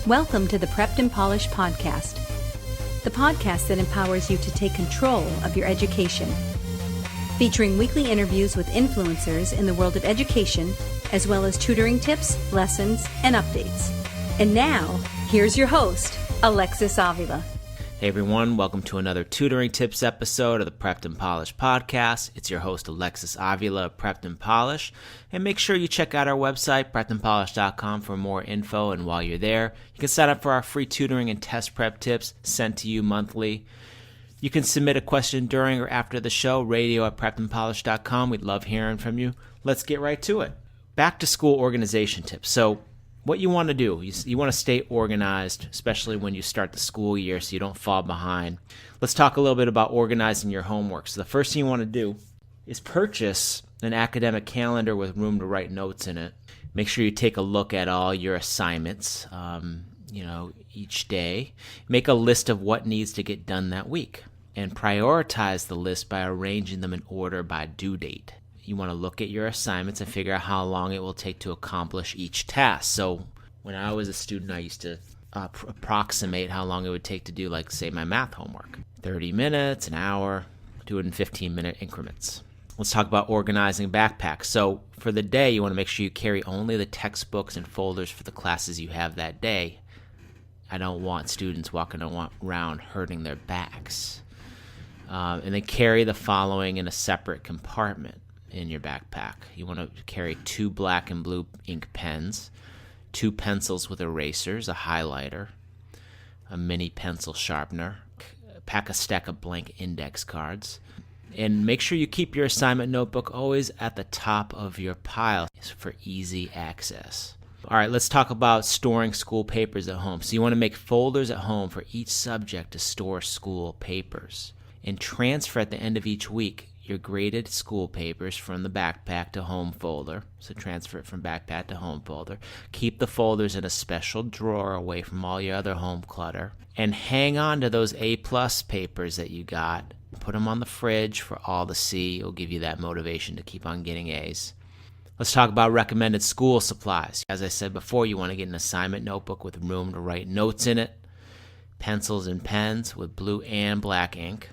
Welcome to the Prepped and Polished podcast, the podcast that empowers you to take control of your education. Featuring weekly interviews with influencers in the world of education, as well as tutoring tips, lessons, and updates. And now, here's your host, Alexis Avila. Hey everyone, welcome to another tutoring tips episode of the Prepped and Polished podcast. It's your host Alexis Avila of Prepped and Polished. And make sure you check out our website, preppedandpolished.com, for more info. And while you're there, you can sign up for our free tutoring and test prep tips sent to you monthly. You can submit a question during or after the show, radio@preppedandpolished.com. We'd love hearing from you. Let's get right to it. Back to school organization tips. So what you want to do, you want to stay organized, especially when you start the school year so you don't fall behind. Let's talk a little bit about organizing your homework. So the first thing you want to do is purchase an academic calendar with room to write notes in it. Make sure you take a look at all your assignments, each day. Make a list of what needs to get done that week and prioritize the list by arranging them in order by due date. You want to look at your assignments and figure out how long it will take to accomplish each task. So when I was a student, I used to approximate how long it would take to do, like, say, my math homework. 30 minutes, an hour, do it in 15-minute increments. Let's talk about organizing backpacks. So for the day, you want to make sure you carry only the textbooks and folders for the classes you have that day. I don't want students walking around hurting their backs. And then carry the following in a separate compartment in your backpack. You want to carry 2 black and blue ink pens, 2 pencils with erasers, a highlighter, a mini pencil sharpener, pack a stack of blank index cards, and make sure you keep your assignment notebook always at the top of your pile for easy access. All right, let's talk about storing school papers at home. So you want to make folders at home for each subject to store school papers, and transfer at the end of each week your graded school papers from the backpack to home folder. So transfer it from backpack to home folder. Keep the folders in a special drawer away from all your other home clutter. And hang on to those A+ papers that you got. Put them on the fridge for all to see. It'll give you that motivation to keep on getting A's. Let's talk about recommended school supplies. As I said before, you want to get an assignment notebook with room to write notes in it, pencils and pens with blue and black ink,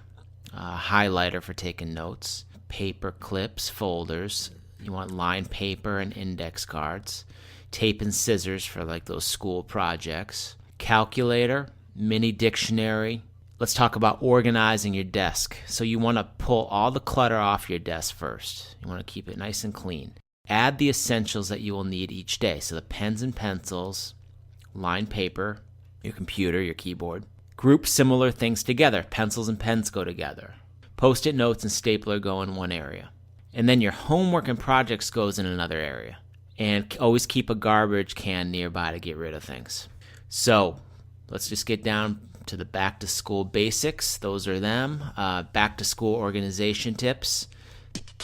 highlighter for taking notes, paper clips, folders. You want lined paper and index cards, tape and scissors for like those school projects, calculator, mini dictionary. Let's talk about organizing your desk. So you want to pull all the clutter off your desk first. You want to keep it nice and clean. Add the essentials that you will need each day. So the pens and pencils, lined paper, your computer, your keyboard. Group similar things together. Pencils and pens go together. Post-it notes and stapler go in one area. And then your homework and projects goes in another area. And always keep a garbage can nearby to get rid of things. So let's just get down to the back-to-school basics. Those are them. Back-to-school organization tips.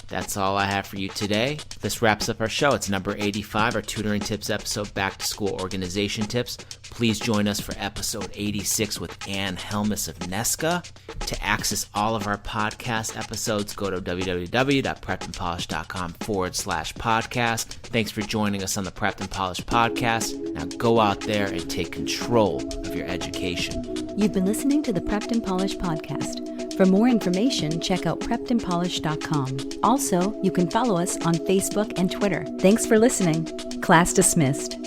That's all I have for you today. This wraps up our show. It's number 85, our tutoring tips episode, back to school organization tips. Please join us for episode 86 with Ann Helmus of Nesca. To access all of our podcast episodes, go to www.preppedandpolished.com/podcast. Thanks for joining us on the Prepped and Polished podcast. Now go out there and take control of your education. You've been listening to the Prepped and Polished podcast. For more information, check out preppedandpolished.com. Also, you can follow us on Facebook and Twitter. Thanks for listening. Class dismissed.